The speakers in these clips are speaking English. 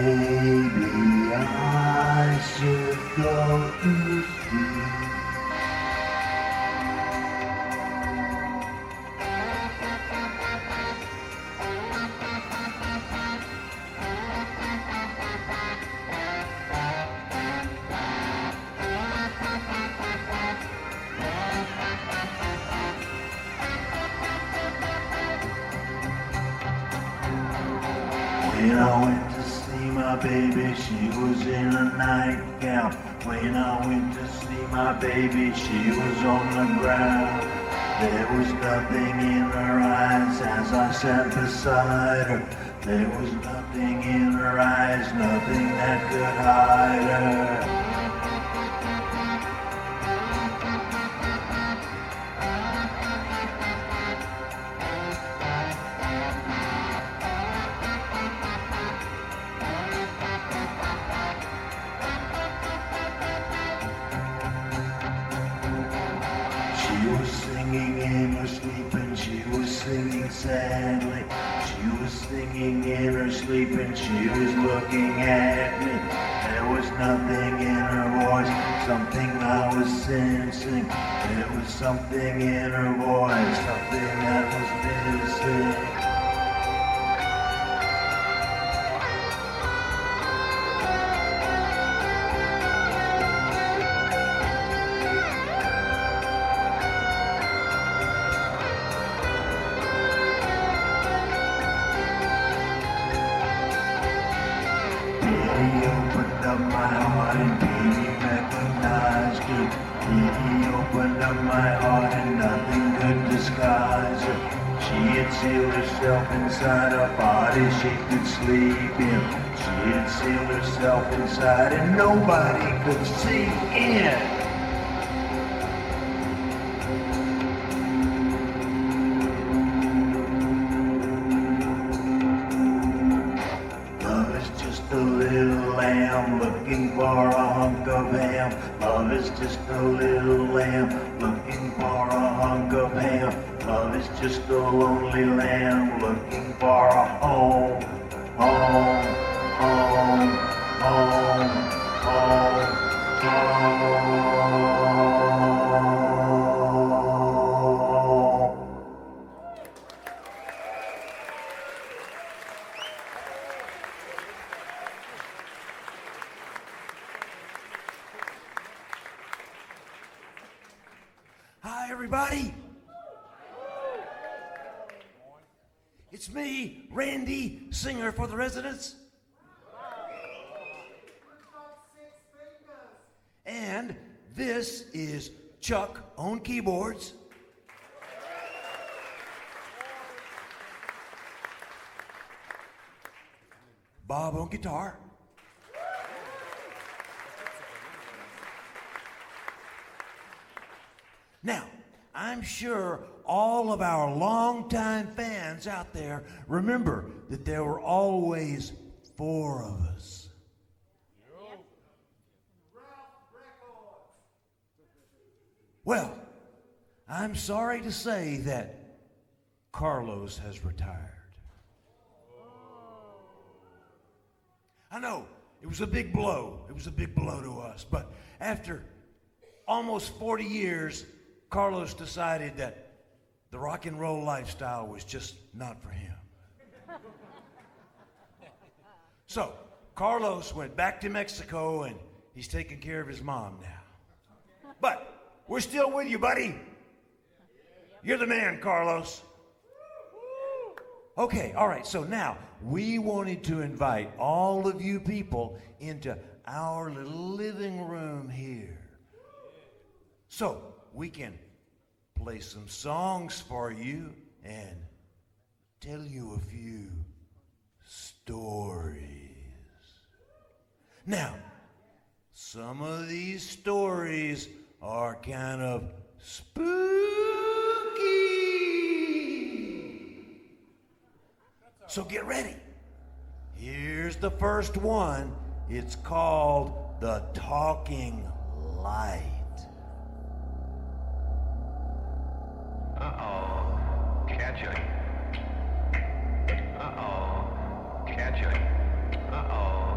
Maybe I should go to sleep. When I went to see my baby, she was in a nightgown. When I went to see my baby, she was on the ground. There was nothing in her eyes as I sat beside her. There was nothing in her eyes, nothing that could hide her. She was singing in her sleep and she was singing sadly. She was singing in her sleep and she was looking at me. There was nothing in her voice, something I was sensing. There was something in her voice, something that was missing. He opened up my heart and he recognized it. He opened up my heart and nothing could disguise her. She had sealed herself inside a body she could sleep in. She had sealed herself inside and nobody could see in. A little lamb looking for a hunk of ham. Love is just a little lamb looking for a hunk of ham. Love is just a lonely lamb looking for a home. Home, home, home, home, home. Hi, everybody. It's me, Randy, singer for the residents. And this is Chuck on keyboards. Bob on guitar. Now, I'm sure all of our longtime fans out there remember that there were always 4 of us. Well, I'm sorry to say that Carlos has retired. I know, it was a big blow. It was a big blow to us. But after almost 40 years, Carlos decided that the rock and roll lifestyle was just not for him. So, Carlos went back to Mexico and he's taking care of his mom now. But we're still with you, buddy. You're the man, Carlos. Okay, all right, so now we wanted to invite all of you people into our little living room here. So we can play some songs for you and tell you a few stories. Now, some of these stories are kind of spooky. So get ready. Here's the first one. It's called The Talking Light. Uh-oh, catch it. Uh-oh, catch it. Uh-oh.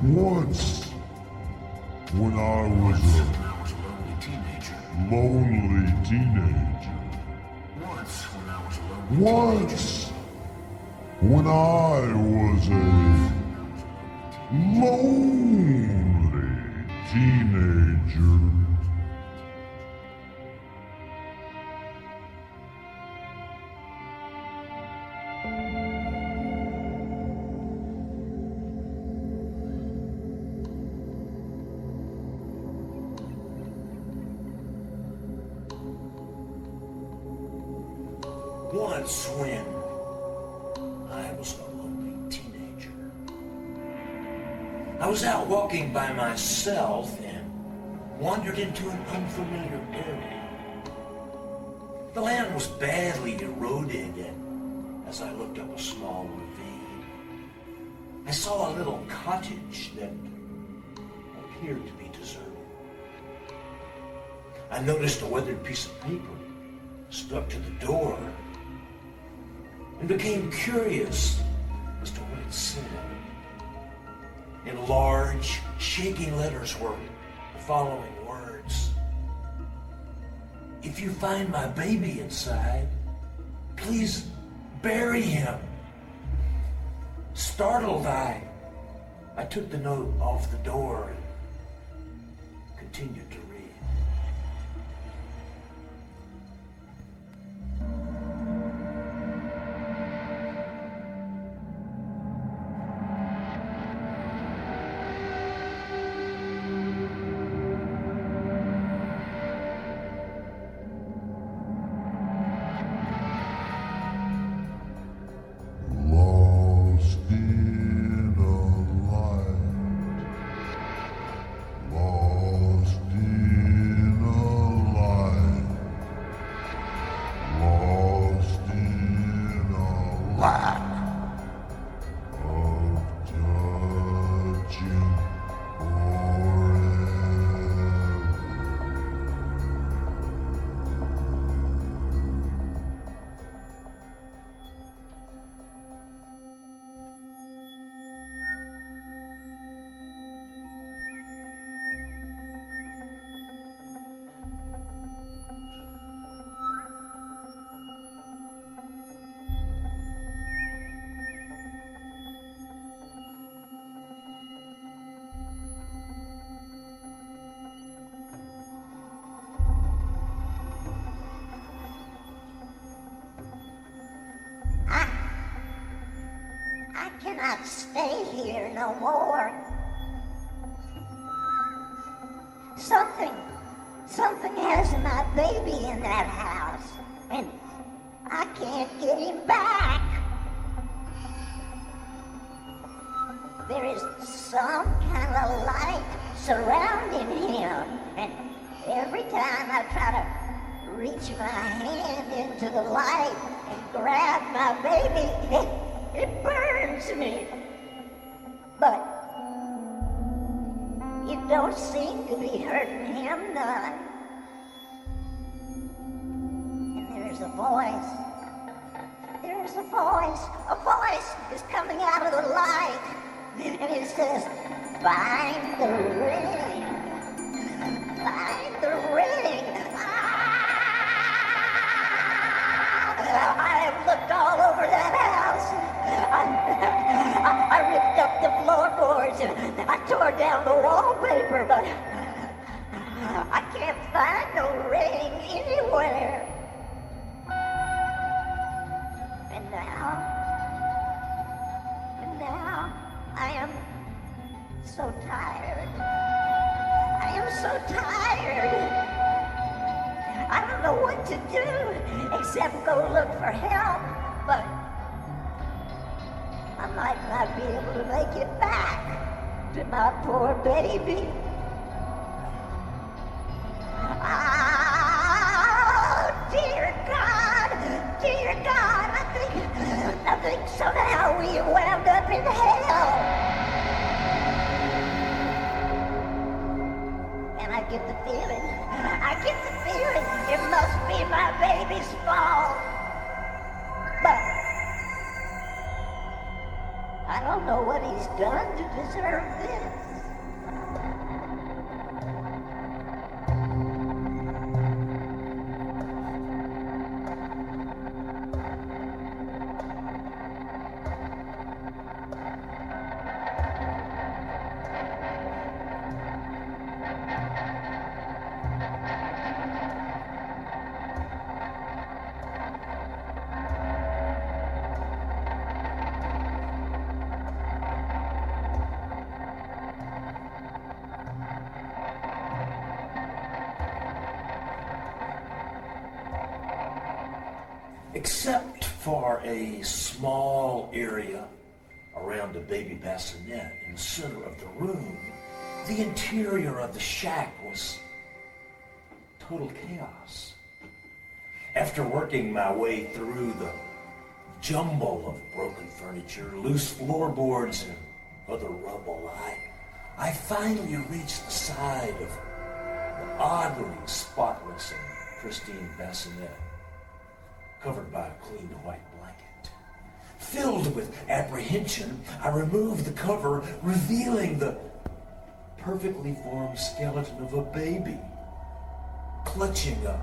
Once, when I was a lonely teenager. Once, when I was a lonely teenager. Once when I was a lonely teenager, I was out walking by myself and wandered into an unfamiliar area. The land was badly eroded, and as I looked up a small ravine, I saw a little cottage that appeared to be deserted. I noticed a weathered piece of paper stuck to the door and became curious as to what it said. In large, shaking letters were the following words: "If you find my baby inside, please bury him." Startled, I took the note off the door and continued to read. I cannot stay here no more. Something has my baby in that house, and I can't get him back. There is some kind of light surrounding him, and every time I try to reach my hand into the light and grab my baby, it burns me. But it don't seem to be hurting him none. And there's a voice. There's a voice. A voice is coming out of the light. And it says, "Find the ring. Find the ring." I have looked all over that house. I ripped up the floorboards and I tore down the wallpaper, but I can't find no ring anywhere. And now I am so tired. I am so tired. I don't know what to do except go look for help, but I might not be able to make it back to my poor baby. Oh, dear God, I think somehow we wound up in hell. And I get the feeling it must be my baby's fault. But I don't know what he's done to deserve this. Except for a small area around a baby bassinet in the center of the room, the interior of the shack was total chaos. After working my way through the jumble of broken furniture, loose floorboards, and other rubble, I finally reached the side of the oddly spotless and pristine bassinet, covered by a clean white blanket. Filled with apprehension, I removed the cover, revealing the perfectly formed skeleton of a baby, clutching a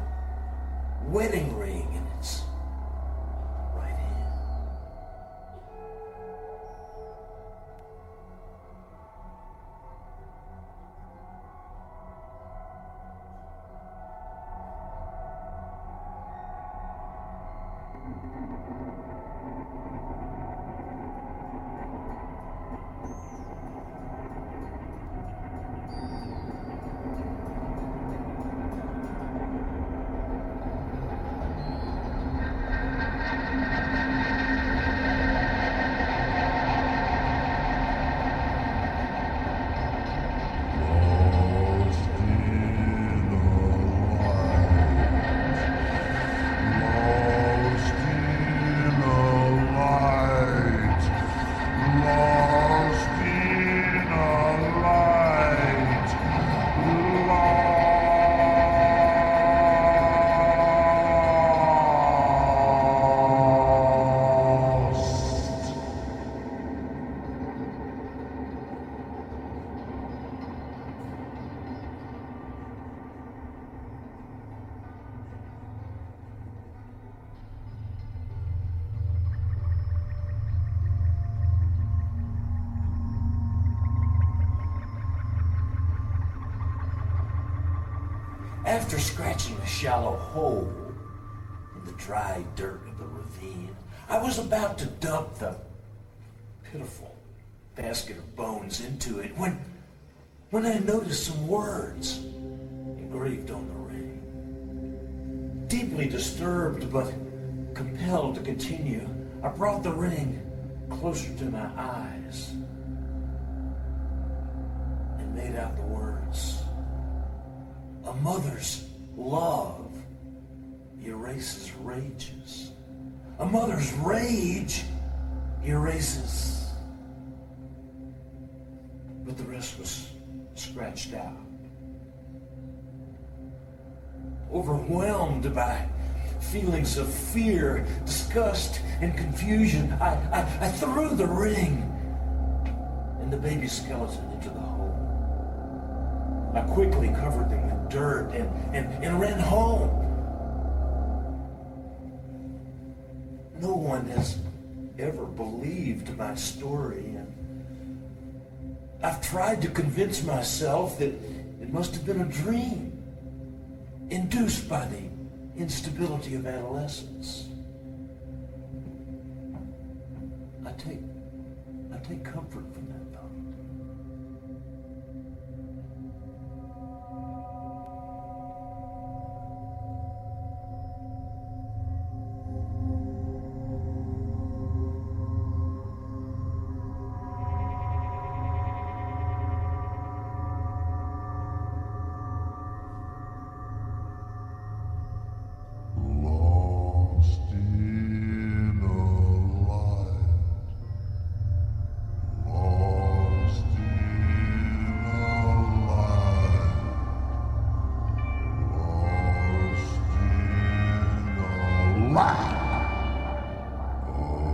wedding ring in its right hand. After scratching a shallow hole in the dry dirt of the ravine, I was about to dump the pitiful basket of bones into it when I noticed some words engraved on the ring. Deeply disturbed but compelled to continue, I brought the ring closer to my eyes and made out the words, "A mother's love erases rages. A mother's rage erases." But the rest was scratched out. Overwhelmed by feelings of fear, disgust, and confusion, I threw the ring and the baby skeleton into the hole. I quickly covered them with dirt and ran home. No one has ever believed my story, and I've tried to convince myself that it must have been a dream induced by the instability of adolescence. I take comfort from that thought. Lost in a light, lost in a light, lost in a light. Oh,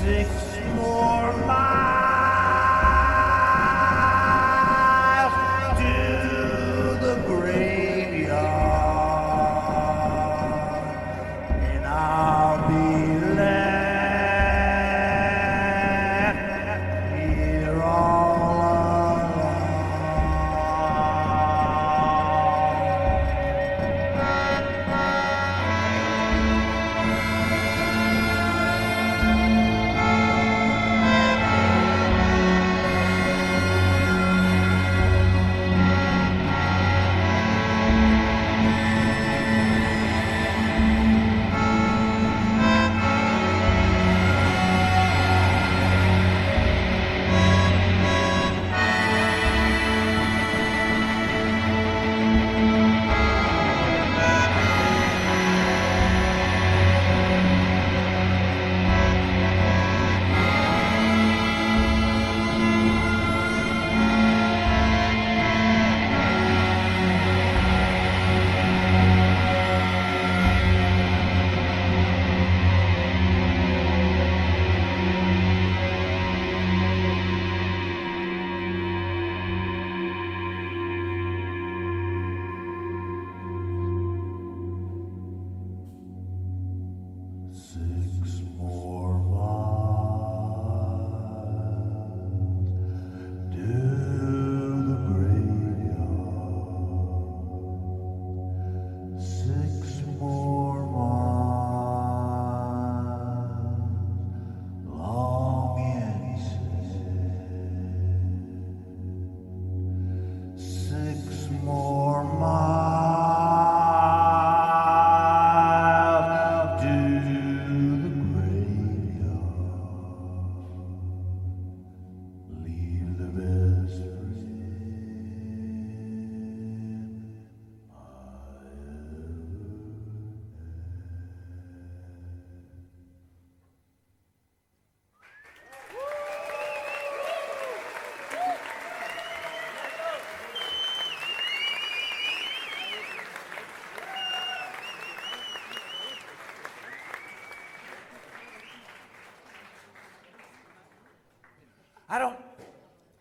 6 more miles to the graveyard, and I'll be left here all alone.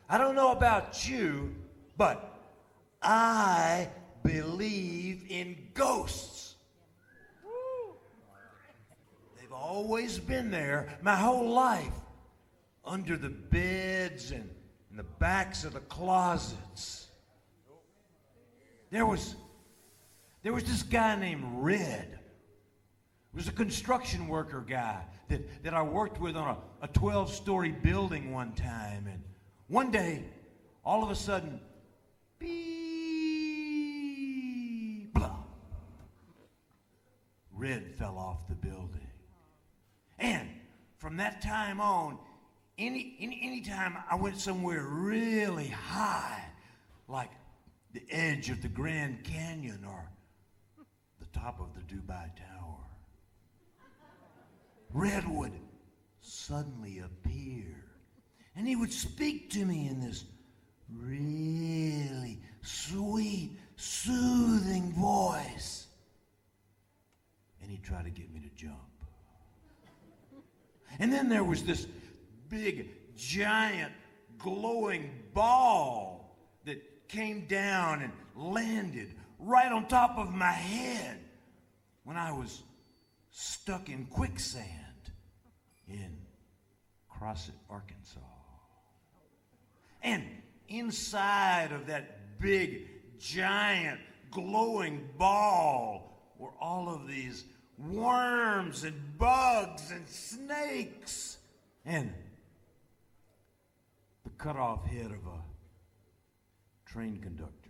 I don't know about you, but I believe in ghosts. They've always been there my whole life, under the beds and in the backs of the closets. There was this guy named Red. He was a construction worker guy that I worked with on a 12-story building one time. And one day, all of a sudden, beep, blah, Red fell off the building. And from that time on, any time I went somewhere really high, like the edge of the Grand Canyon or the top of the Dubai Tower, Red would suddenly appear, and he would speak to me in this really sweet, soothing voice, and he'd try to get me to jump. And then there was this big, giant, glowing ball that came down and landed right on top of my head when I was stuck in quicksand in Crossett, Arkansas. And inside of that big, giant, glowing ball were all of these worms and bugs and snakes and the cut-off head of a train conductor.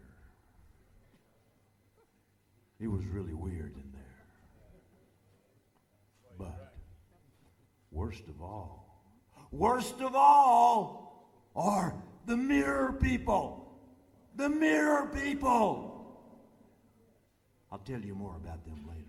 It was really weird in there. But worst of all are the mirror people. The mirror people. I'll tell you more about them later.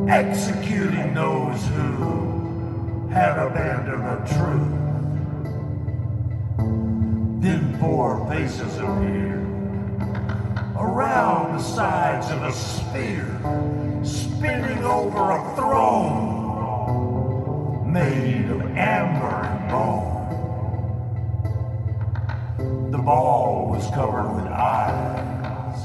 executing those who have abandoned the truth. Then four faces appear around the sides of a sphere, spinning over a throne made of amber and bone. The ball was covered with eyes,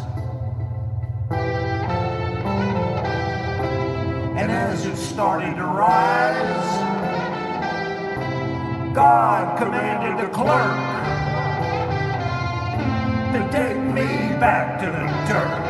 and as it started to rise, God commanded the clerk to take me back to the dirt.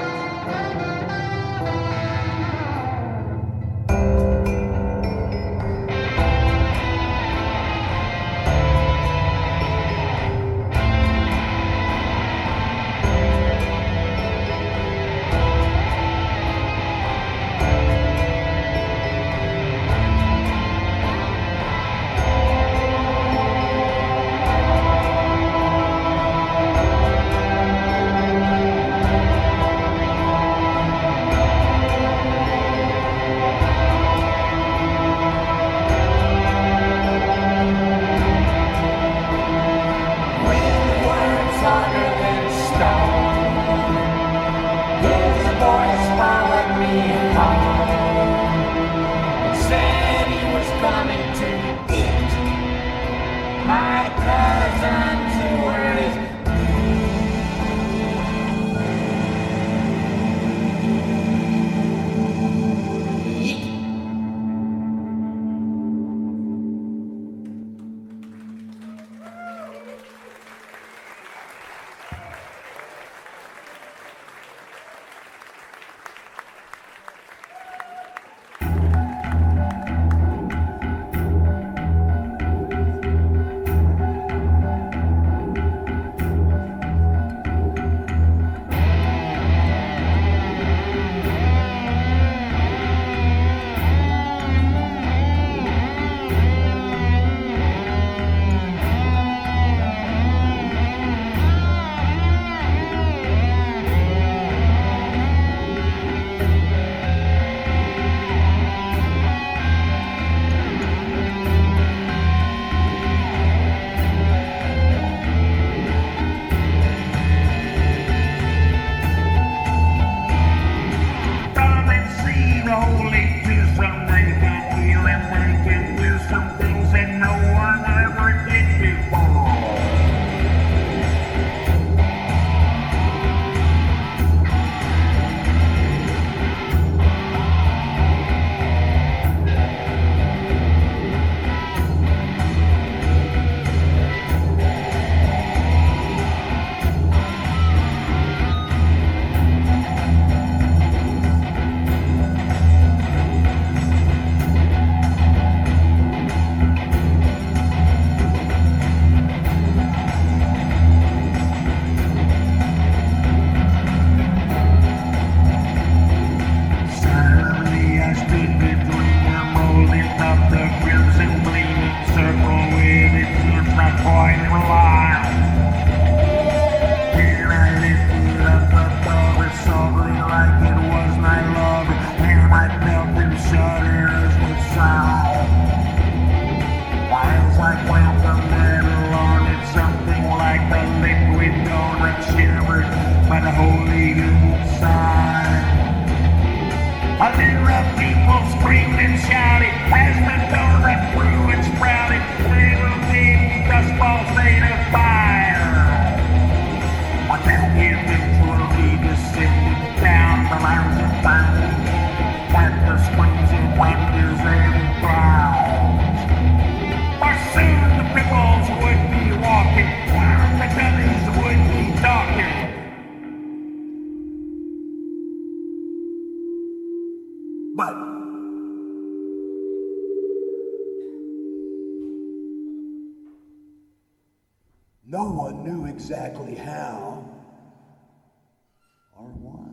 No one knew exactly how or why.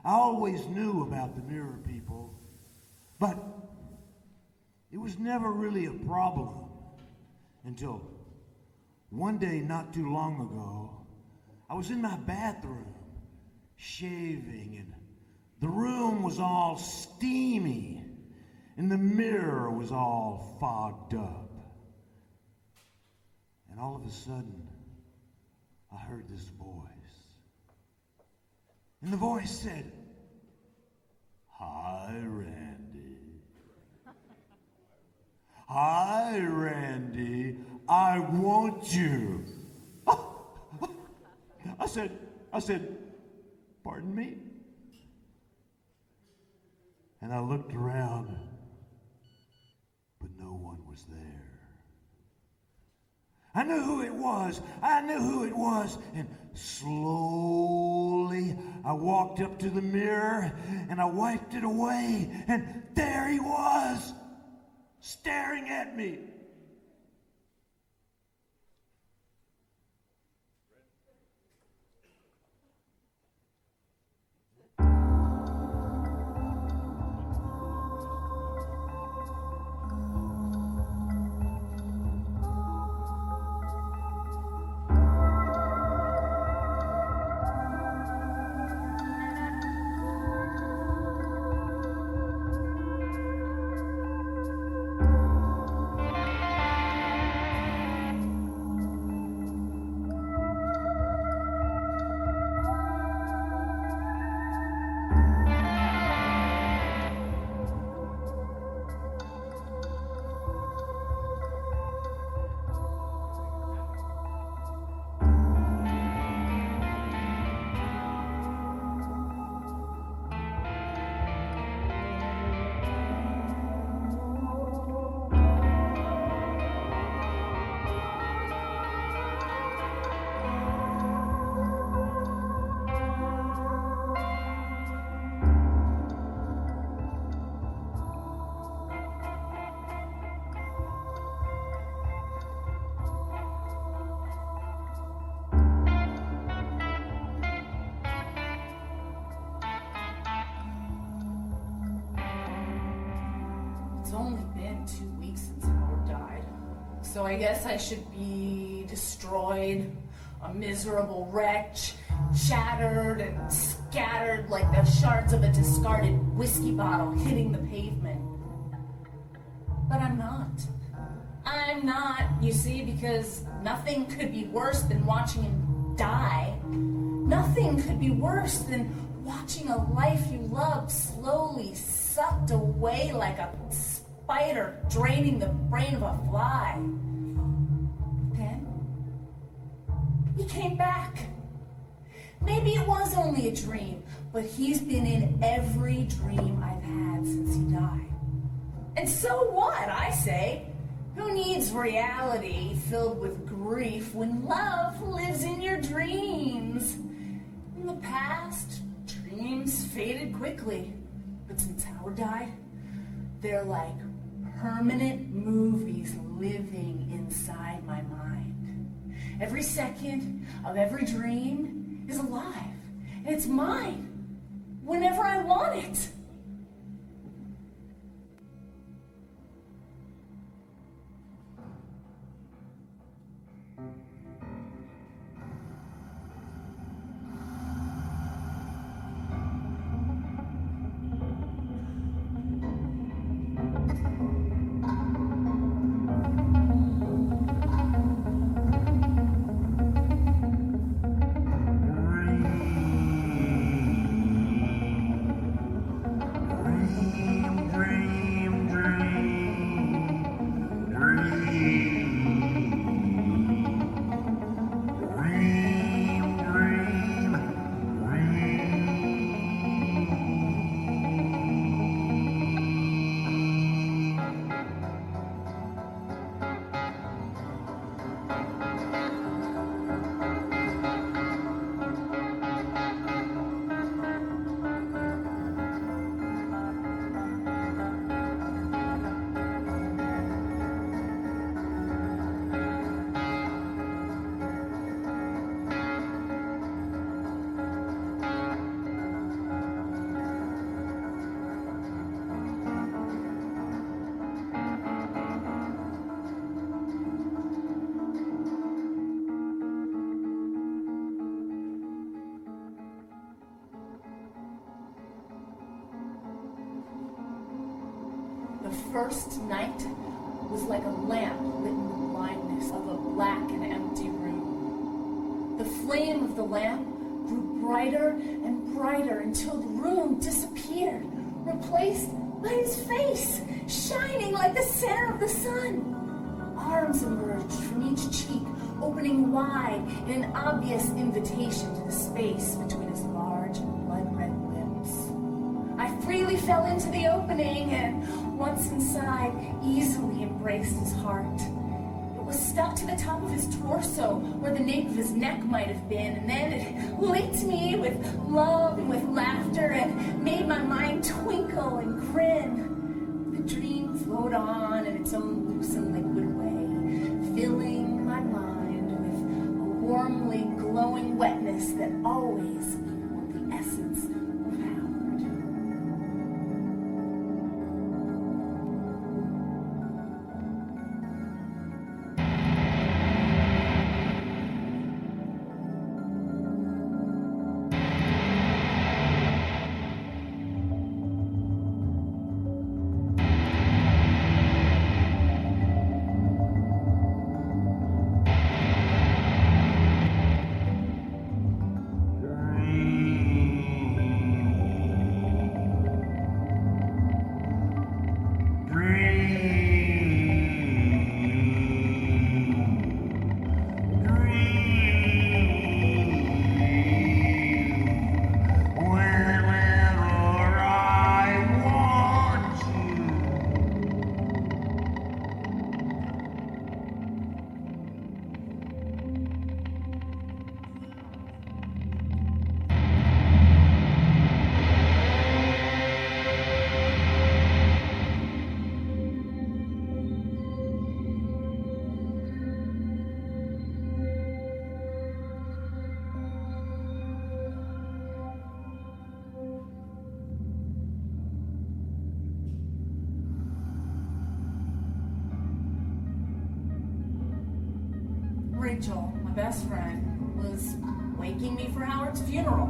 I always knew about the mirror people, but it was never really a problem until one day not too long ago, I was in my bathroom shaving, and the room was all steamy and the mirror was all fogged up. And all of a sudden, I heard this voice. And the voice said, "Hi, Randy. Hi, Randy. I want you." I said, "Pardon me?" And I looked around, but no one was there. I knew who it was. And slowly I walked up to the mirror and I wiped it away. And there he was, staring at me. It's only been 2 weeks since Howard died, so I guess I should be destroyed, a miserable wretch, shattered and scattered like the shards of a discarded whiskey bottle hitting the pavement. But I'm not. I'm not, you see, because nothing could be worse than watching him die. Nothing could be worse than watching a life you love slowly sucked away like a spider draining the brain of a fly. Then, he came back. Maybe it was only a dream, but he's been in every dream I've had since he died. And so what, I say? Who needs reality filled with grief when love lives in your dreams? In the past, dreams faded quickly, but since Howard died, they're like permanent movies living inside my mind. Every second of every dream is alive, and it's mine whenever I want it. The first night was like a lamp lit in the blindness of a black and empty room. The flame of the lamp grew brighter and brighter until the room disappeared, replaced by his face, shining like the center of the sun. Arms emerged from each cheek, opening wide in an obvious invitation to the space between his large, blood-red lips. I freely fell into the opening and, once inside, easily embraced his heart. It was stuck to the top of his torso, where the nape of his neck might have been, and then it licked me with love and with laughter and made my mind twinkle and grin. The dream flowed on in its own loose and liquid way, filling my mind with a warmly glowing wetness that always was the essence of Howard. Rachel, my best friend, was waking me for Howard's funeral.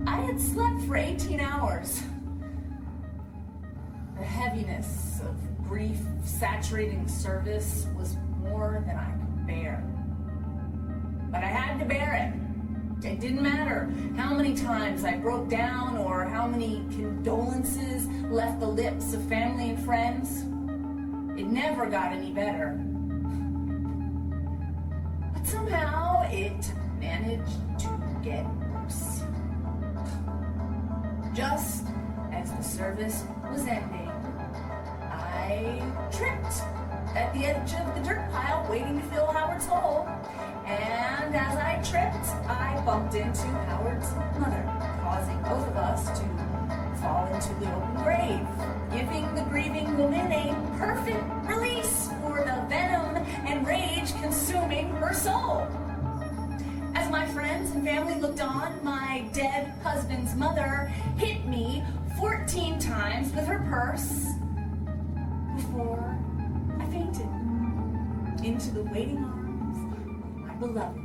I had slept for 18 hours. The heaviness of grief saturating the service was more than I could bear. But I had to bear it. It didn't matter how many times I broke down or how many condolences left the lips of family and friends. It never got any better. But somehow it managed to get worse. Just as the service was ending, I tripped at the edge of the dirt pile waiting to fill Howard's hole. And as I tripped, I bumped into Howard's mother, causing both of us to fall into the open grave, giving the grieving woman a perfect release for the venom and rage consuming her soul. As my friends and family looked on, my dead husband's mother hit me 14 times with her purse before I fainted into the waiting arms of my beloved.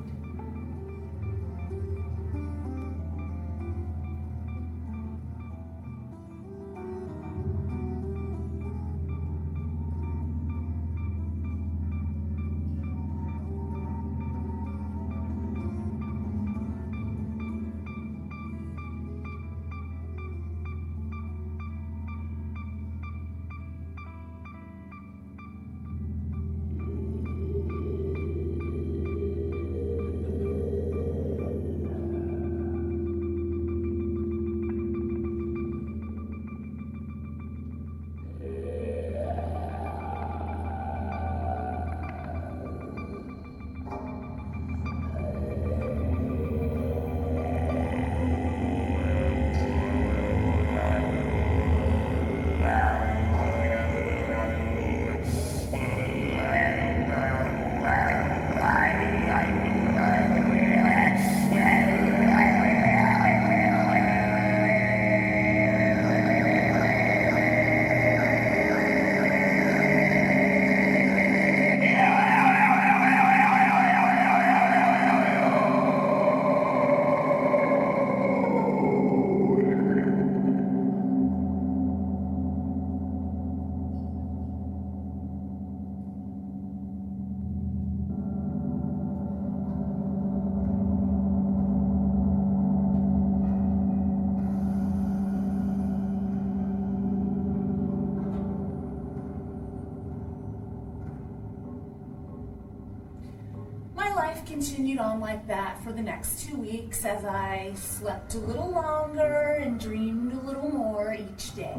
continued on like that for the next 2 weeks as I slept a little longer and dreamed a little more each day.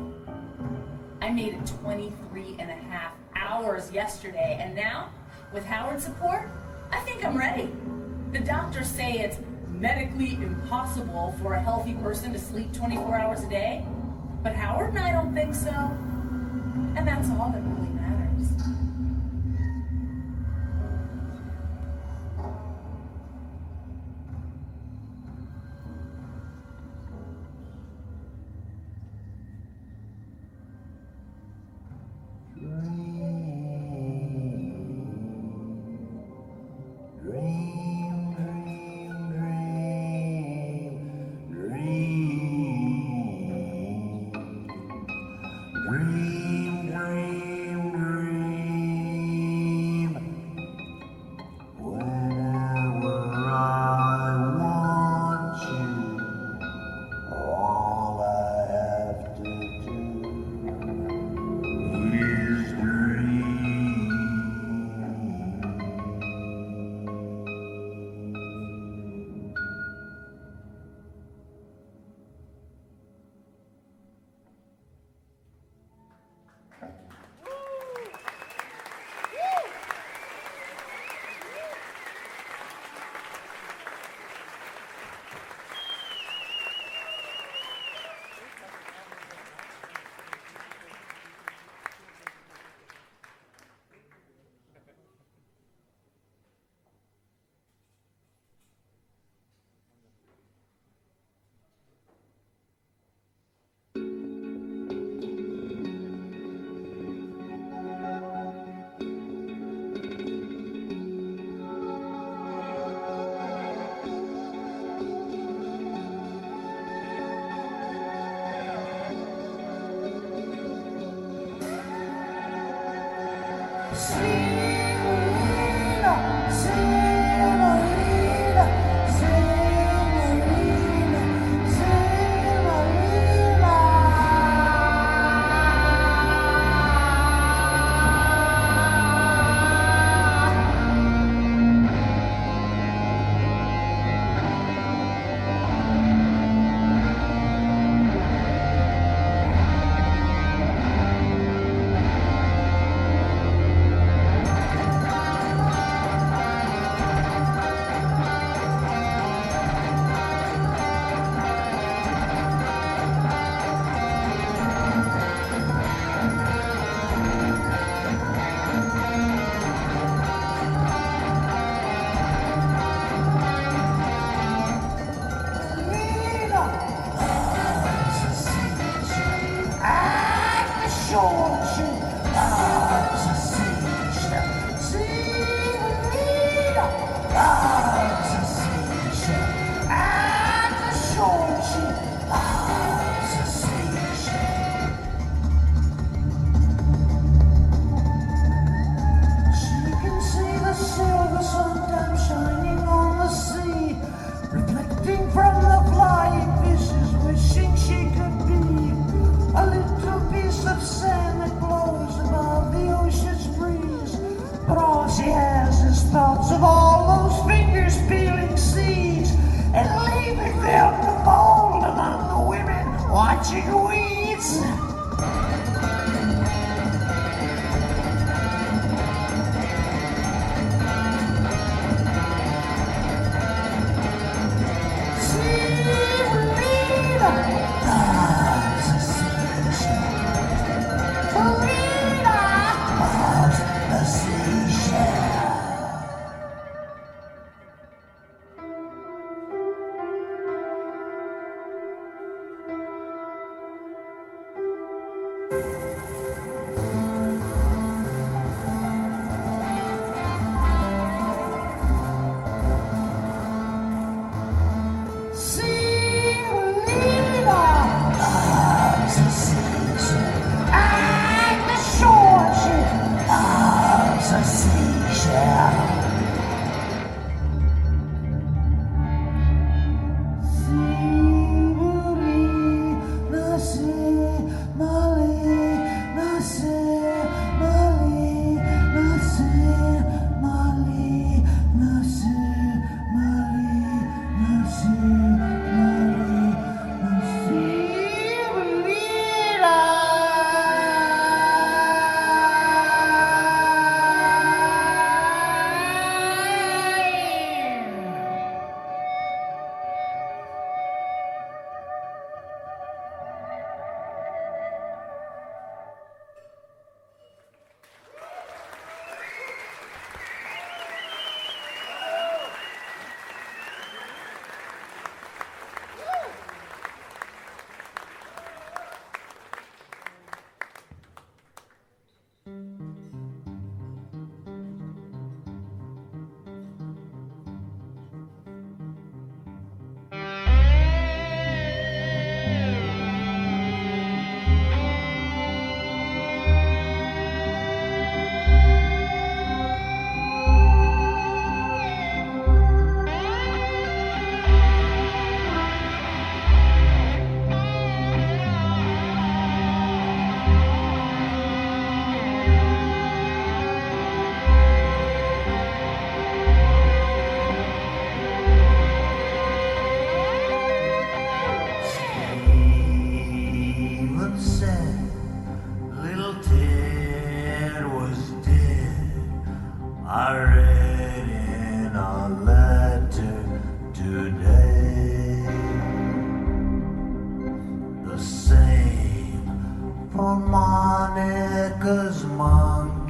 I made it 23 and a half hours yesterday, and now, with Howard's support, I think I'm ready. The doctors say it's medically impossible for a healthy person to sleep 24 hours a day, but Howard and I don't think so, and that's all that really matters.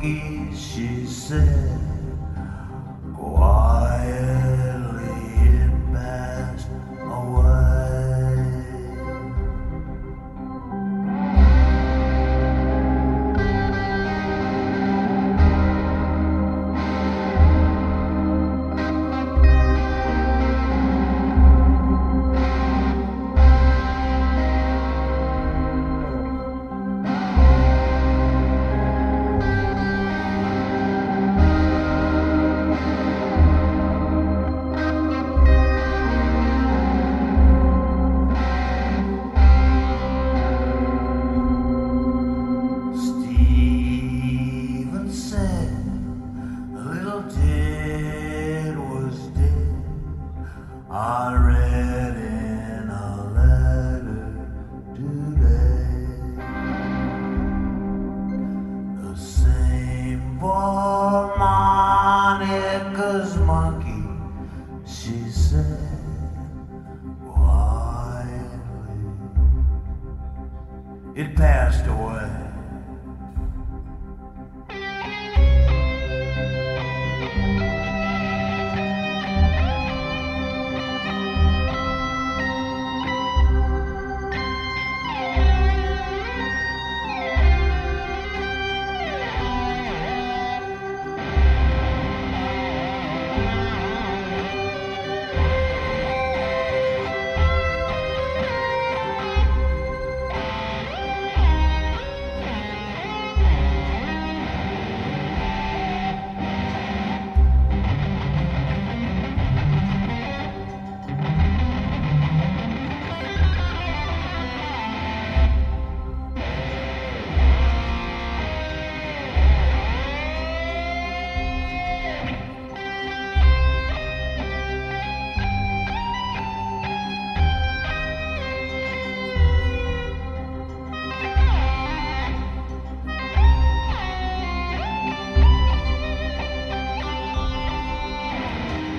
monkey, she said, quietly it passed away. Stephen said, little Ted was dead. I read in a letter today. The same poor Monica's monkey, she said quietly, it passed away.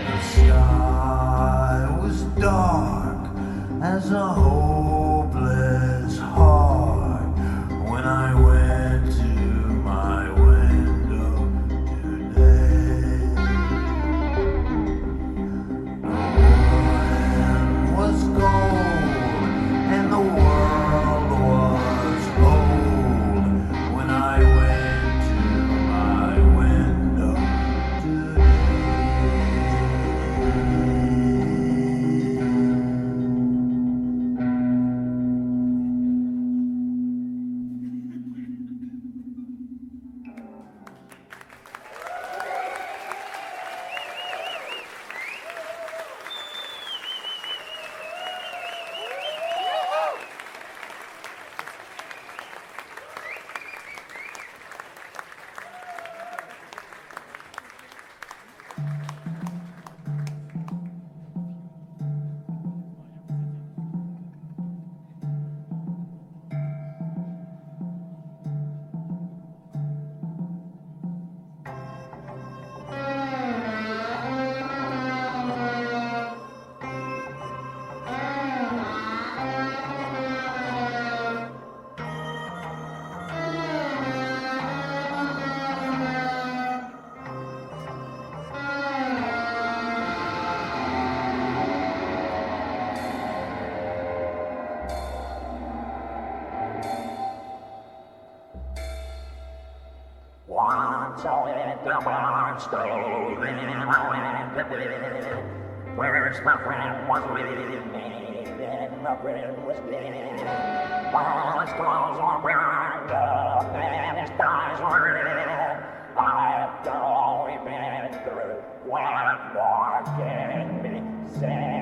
The sky was dark as a hopeless heart when I went to my window today. The wind was cold and the world was old when I went to my window today. Once I went to Barstow, then I went to bed. Where's my friend was with me, then my friend was dead. While his clothes were burned up and his thighs were red. After all we've been through, what more can be said?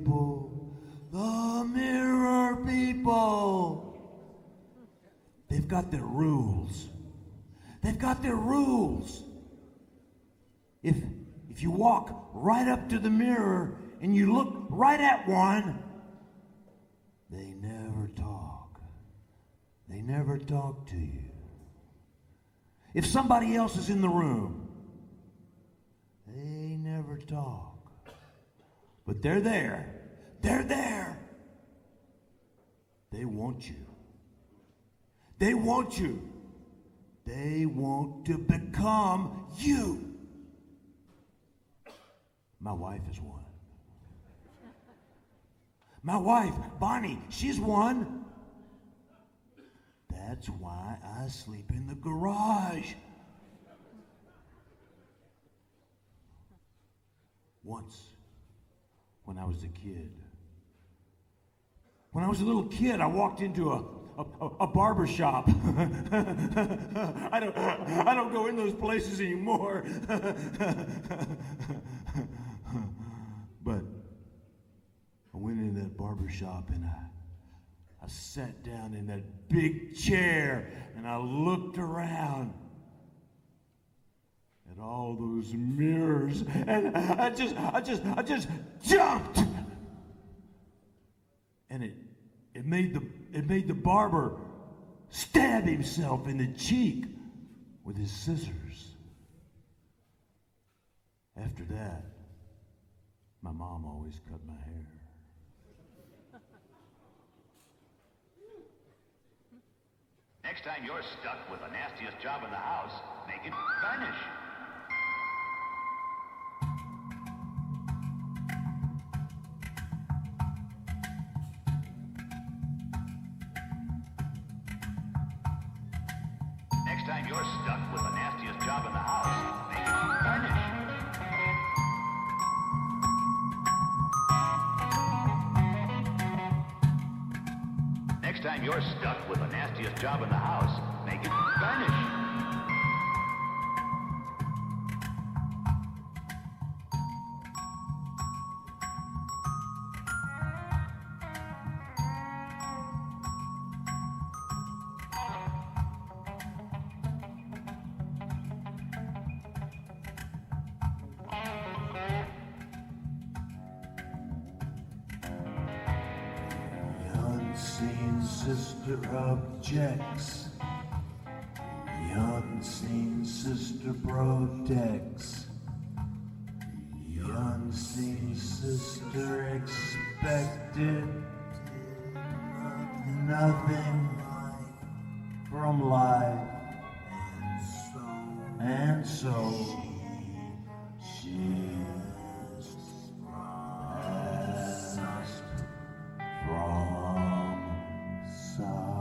people. The mirror people. They've got their rules. They've got their rules. If you walk right up to the mirror and you look right at one, they never talk. They never talk to you. If somebody else is in the room, they never talk. But they're there. They're there. They want you. They want you. They want to become you. My wife is one. My wife, Bonnie, she's one. That's why I sleep in the garage. Once, when I was a kid, when I was a little kid, I walked into a barber shop. I don't go in those places anymore. But I went in that barber shop and I sat down in that big chair and I looked around at all those mirrors and I just jumped. And it made the barber stab himself in the cheek with his scissors. After that, my mom always cut my hair. Next time you're stuck with the nastiest job in the house, make it vanish. Next time you're stuck with the nastiest job in the house, make it vanish. Next time you're stuck with the nastiest job in the house, make it vanish. Unseen sister objects. The unseen sister protects. The unseen sister expected nothing from life. And so she passed from sight.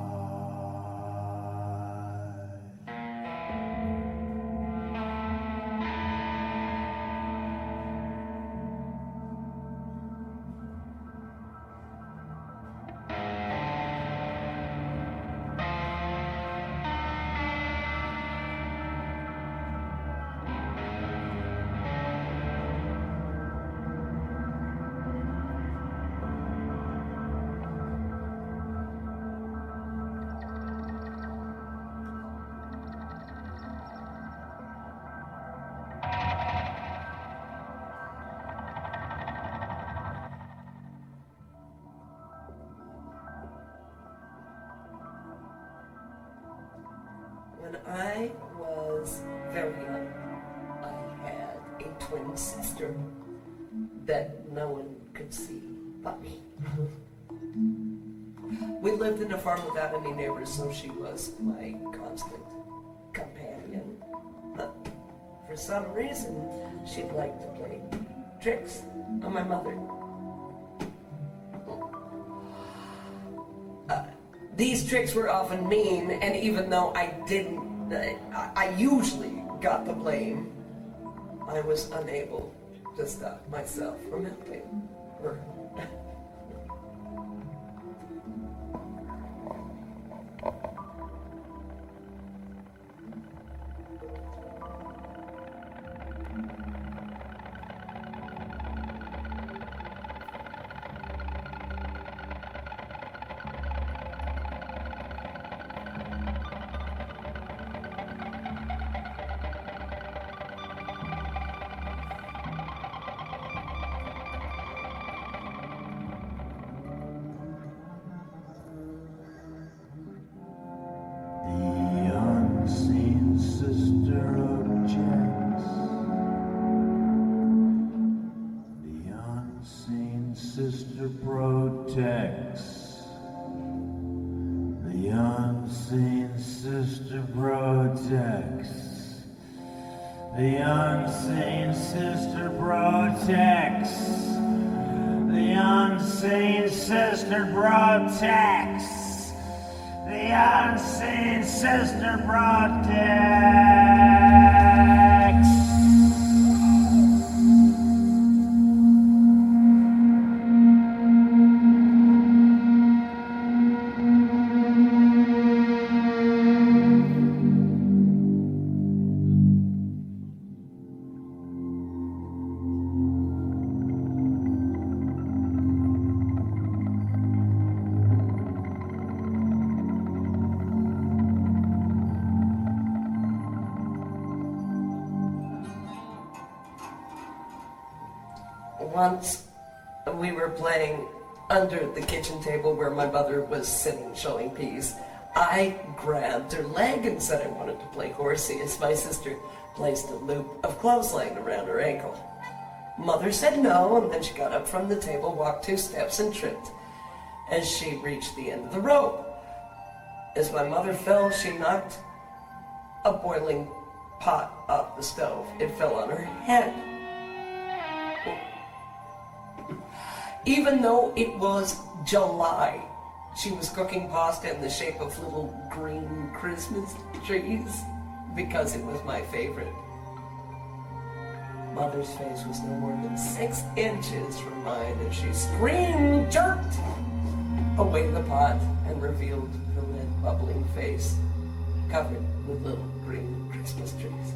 When I was very young, I had a twin sister that no one could see but me. We lived in a farm without any neighbors, so she was my constant companion. For some reason, she'd like to play tricks on my mother. These tricks were often mean, and even though I didn't, I usually got the blame, I was unable to stop myself from helping her. sister protects. The unseen sister protects. The unseen sister protects. The unseen sister protects. The unseen sister protects. Once we were playing under the kitchen table where my mother was sitting showing peas. I grabbed her leg and said I wanted to play horsey as my sister placed a loop of clothesline around her ankle. Mother said no, and then she got up from the table, walked 2 steps, and tripped as she reached the end of the rope. As my mother fell, she knocked a boiling pot off the stove. It fell on her head. Even though it was July, she was cooking pasta in the shape of little green Christmas trees because it was my favorite. Mother's face was no more than 6 inches from mine as she screamed, jerked away the pot, and revealed her red, bubbling face covered with little green Christmas trees.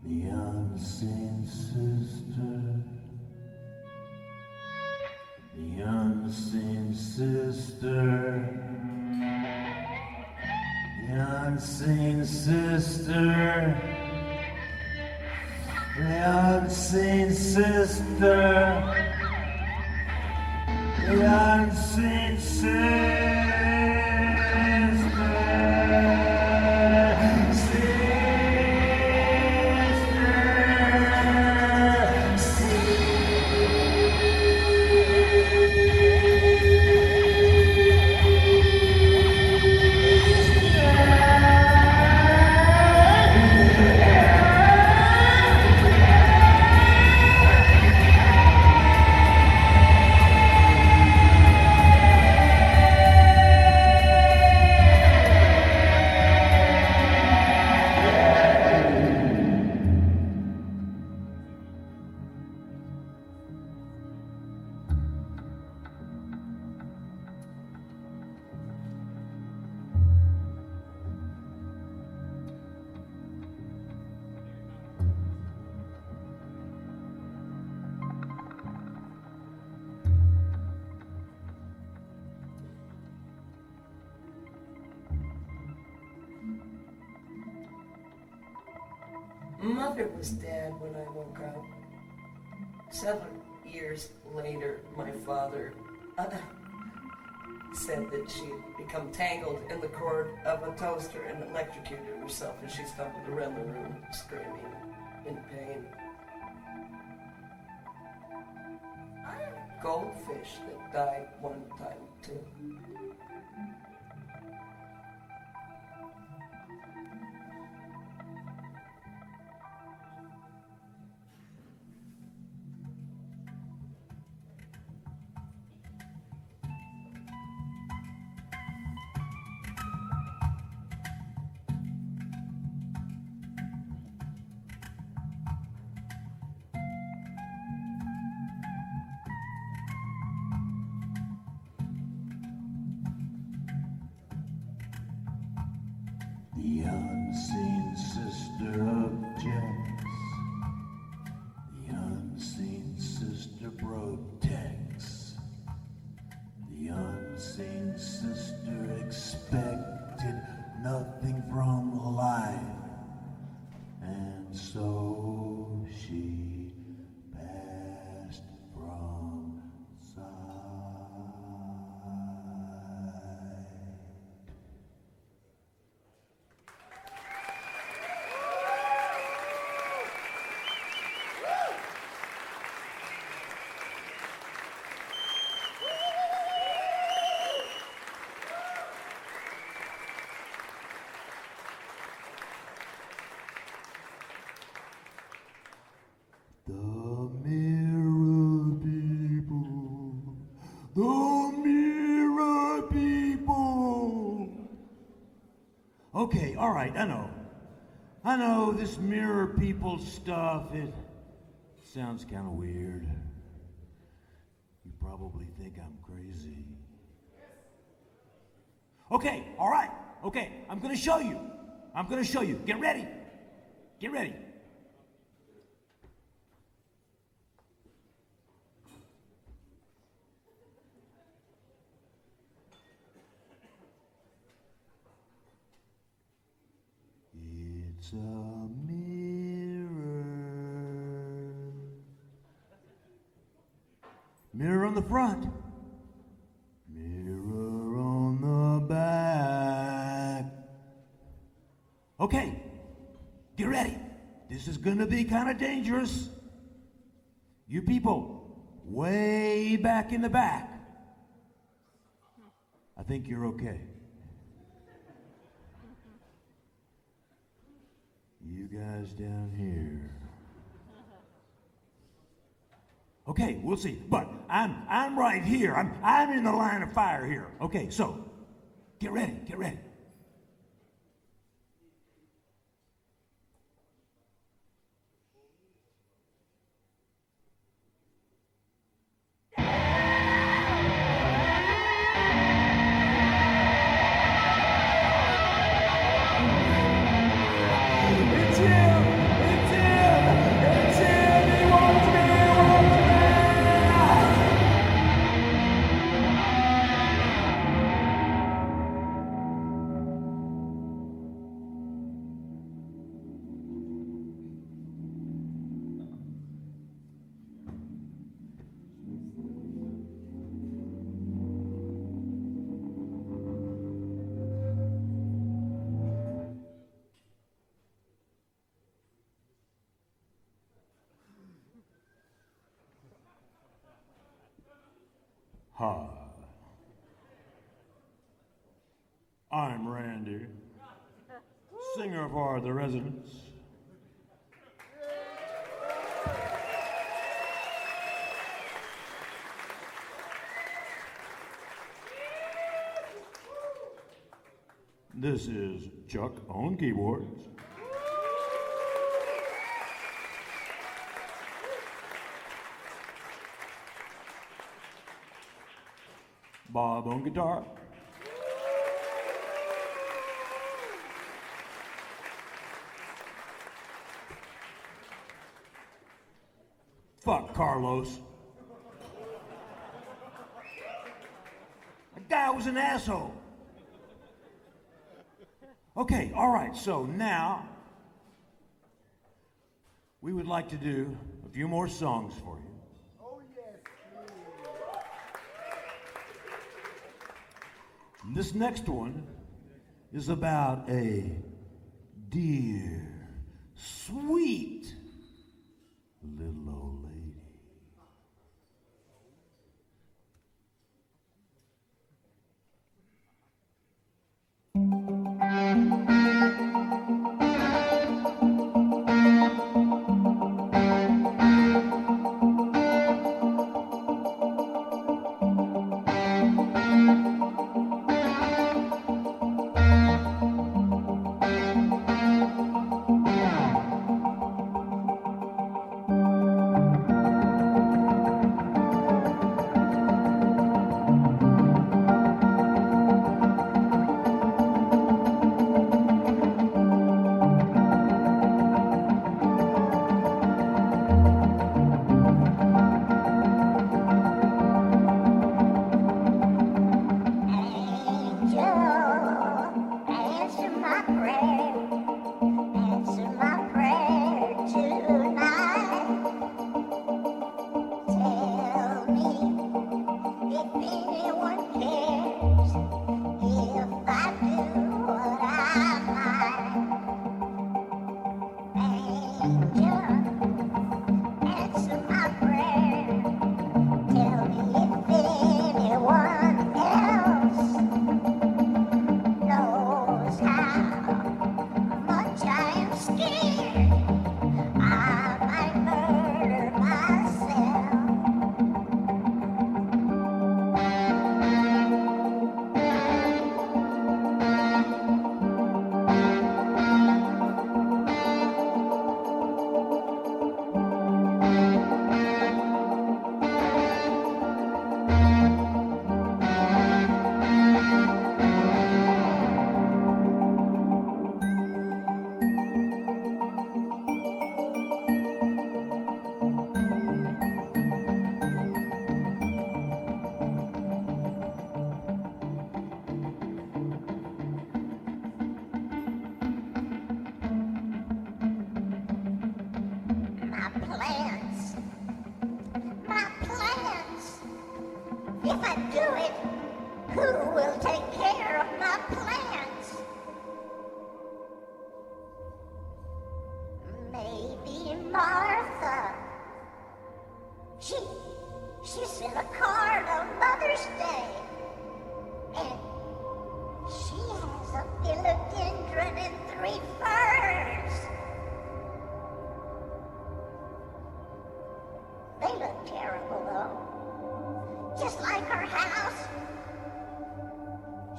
The unseen sister. The unseen sister. The unseen sister. The unseen sister. The unseen sister. Mother was dead when I woke up. 7 years later, my father said that she had become tangled in the cord of a toaster and electrocuted herself as she stumbled around the room, screaming in pain. I had a goldfish that died one time, too. so she passed from sight. The mirror people, the mirror people. Okay, all right, I know this mirror people stuff, it sounds kind of weird. You probably think I'm crazy. Okay, all right, okay, I'm gonna show you. Get ready. Get ready. It's a mirror. Mirror on the front. Mirror on the back. Okay, get ready. This is gonna be kind of dangerous. You people, way back in the back. I think you're okay. You guys down here. Okay, we'll see. But I'm right here. I'm in the line of fire here. Okay, so get ready. Hi. I'm Randy, singer for The Residents. This is Chuck on keyboards. Bob on guitar. Fuck Carlos. That guy was an asshole. Okay, all right, so now we would like to do a few more songs for you. This next one is about a dear, sweet little old lady. my plants. My plants. If I do it, who will take care of my plants? Maybe Martha. She sent a card on Mother's Day. And she has a philodendron and 3 furs. They look terrible, though. Just like her house.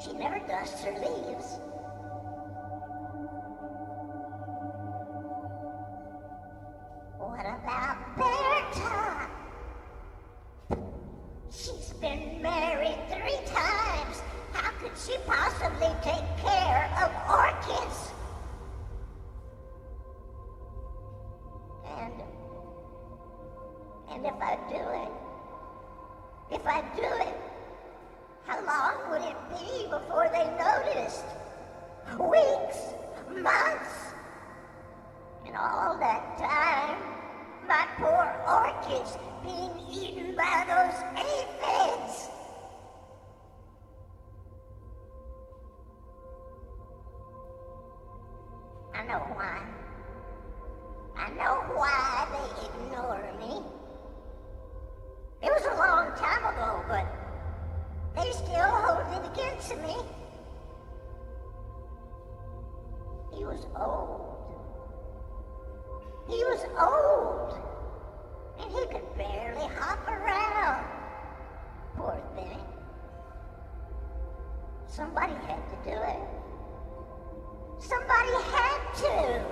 She never dusts her leaves. What about Berta? She's been married 3 times. How could she possibly take care of orchids? And if I do it, how long would it be before they noticed? Weeks? Months? And all that time, my poor orchids being eaten by those aphids. I know why. I know why they ignore me. It was a long time ago, but they still hold it against me. He was old. He was old, and he could barely hop around. Poor thing. Somebody had to do it. Somebody had to.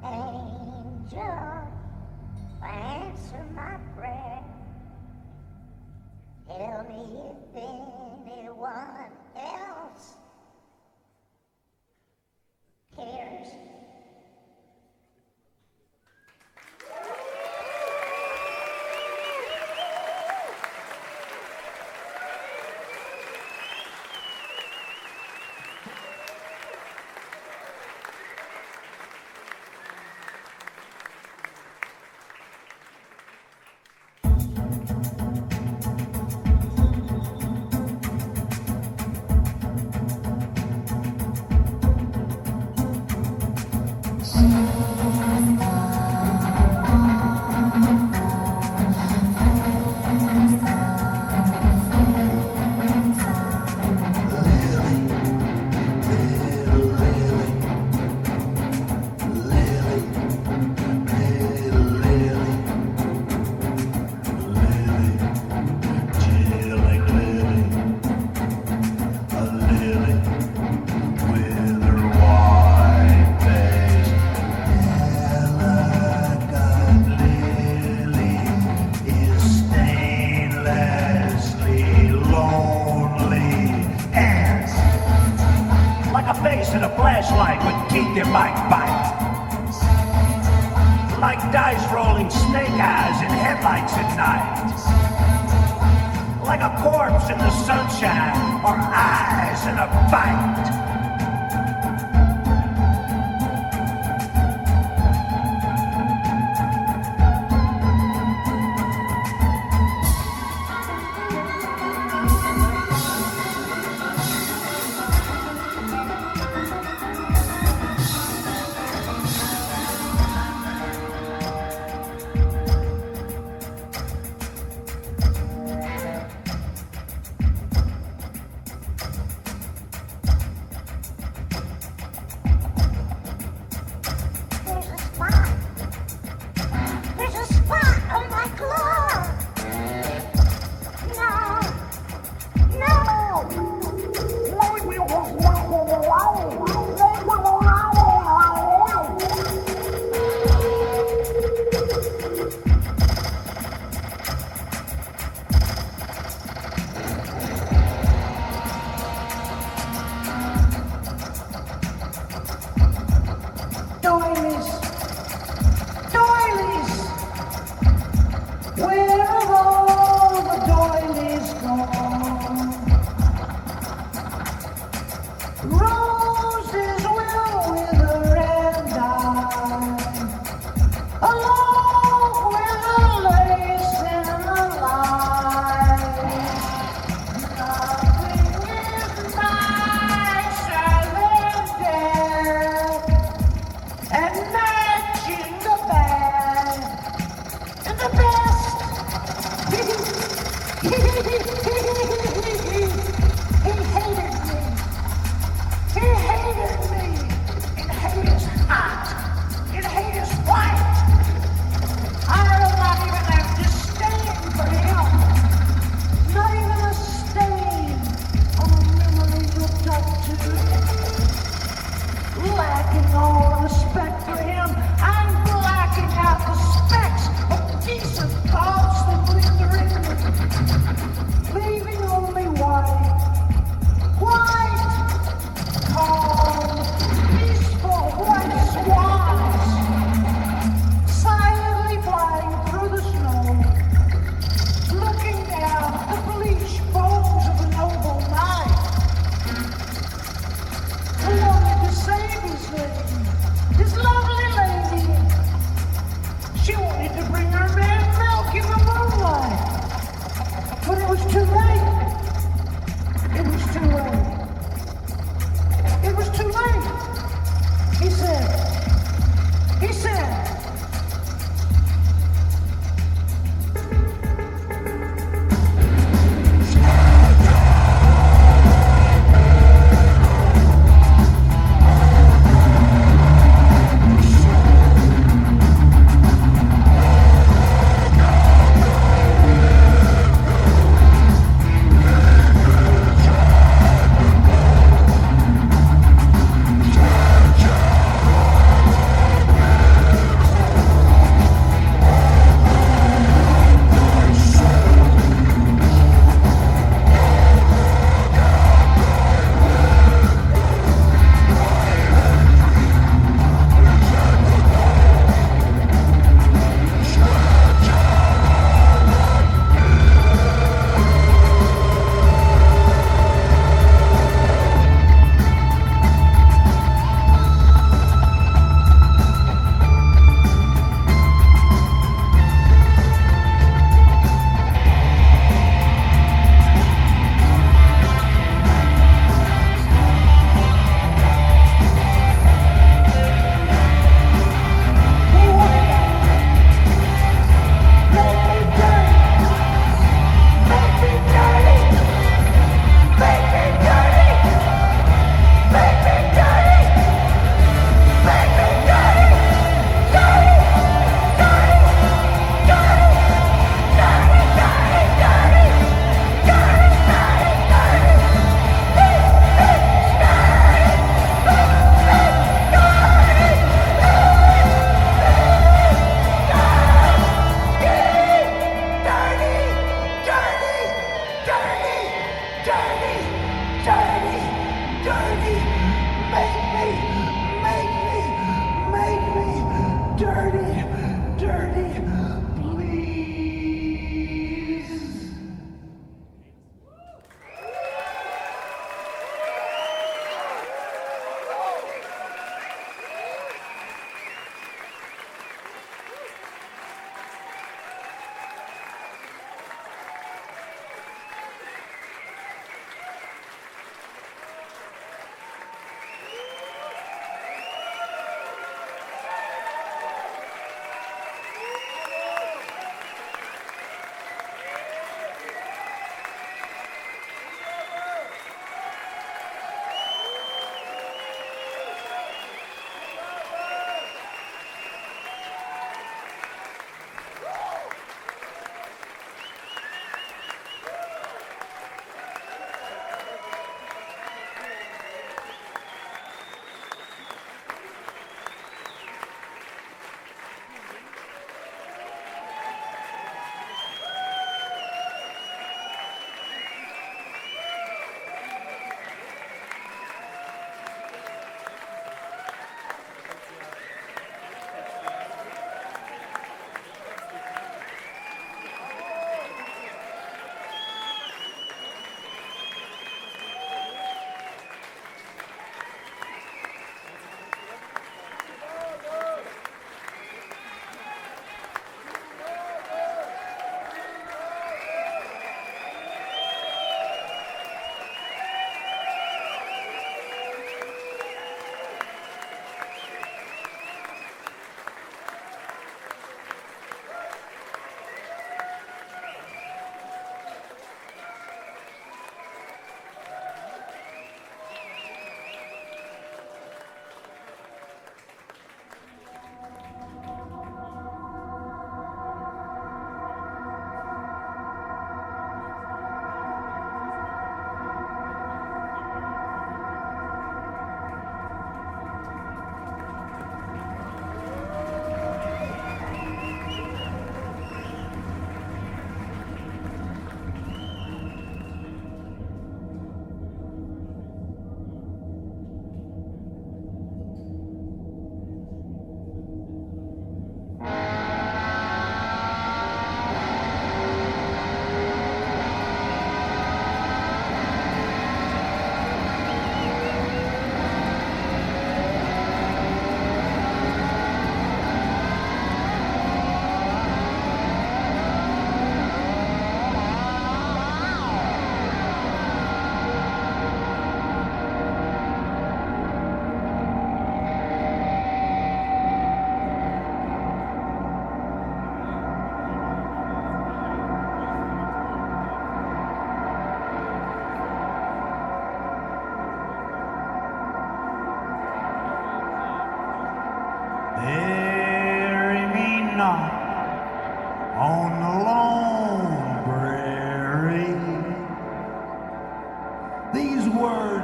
Angel, answer my prayer. Tell me if anyone else cares. in a flashlight with teeth it might bite. Like dice rolling snake eyes in headlights at night. Like a corpse in the sunshine or eyes in a fight.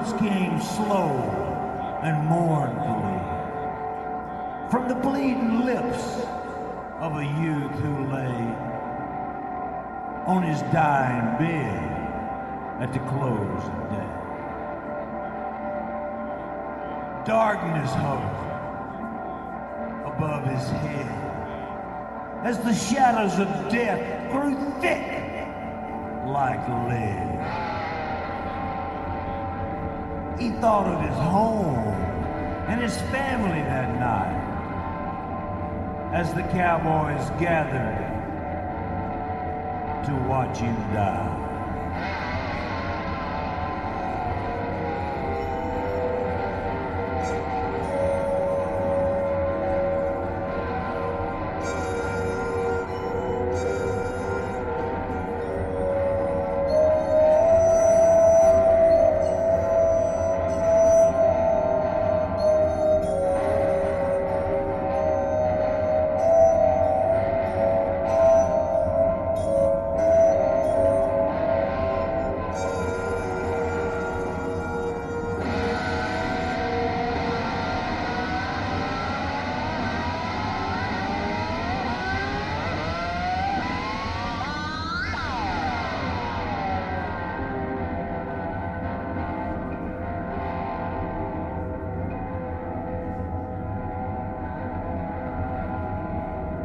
words came slow and mournfully from the bleeding lips of a youth who lay on his dying bed at the close of day. Darkness hovered above his head as the shadows of death grew thick like lead. He thought of his home and his family that night as the cowboys gathered to watch him die.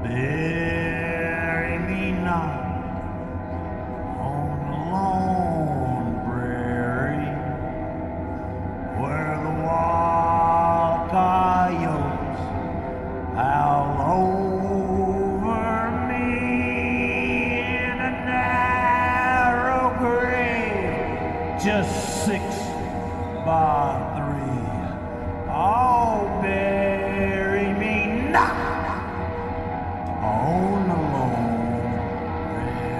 Bury me not on the lone prairie where the wild coyotes howl over me in a narrow grave just 6x3. Oh, bury me not on the lone prairie.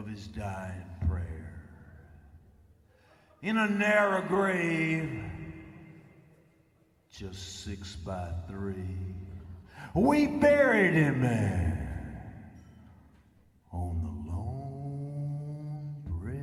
of his dying prayer. In a narrow grave, just 6 by 3, we buried him there on the lone prairie.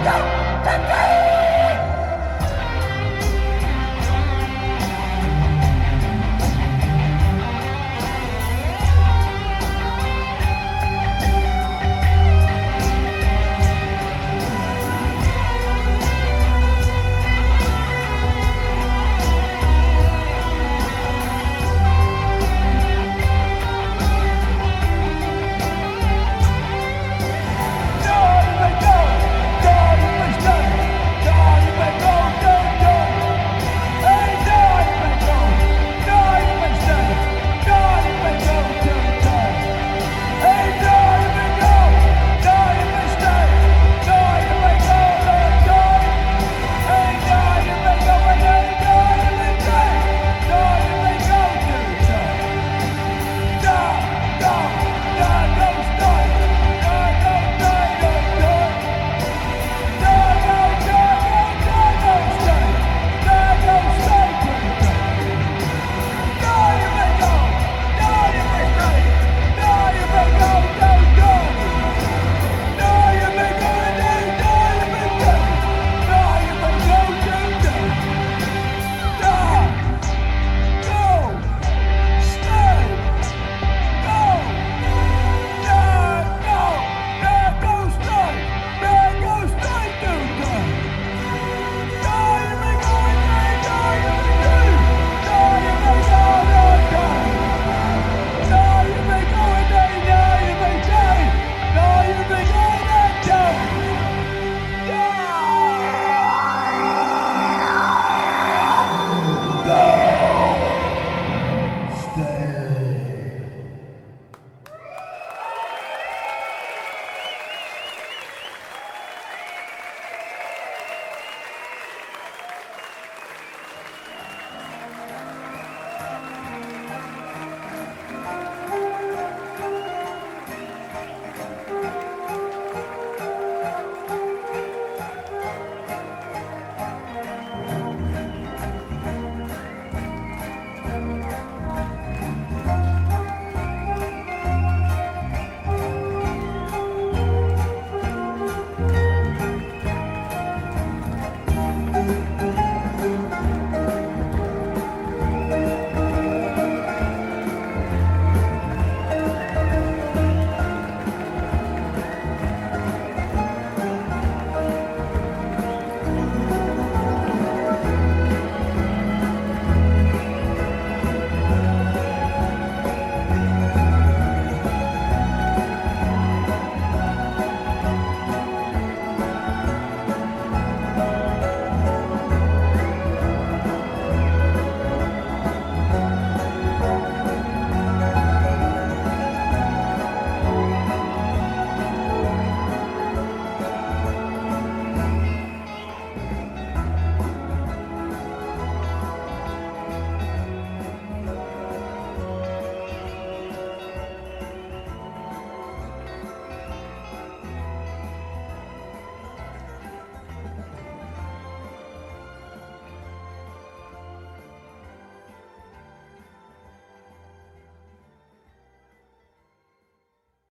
Go!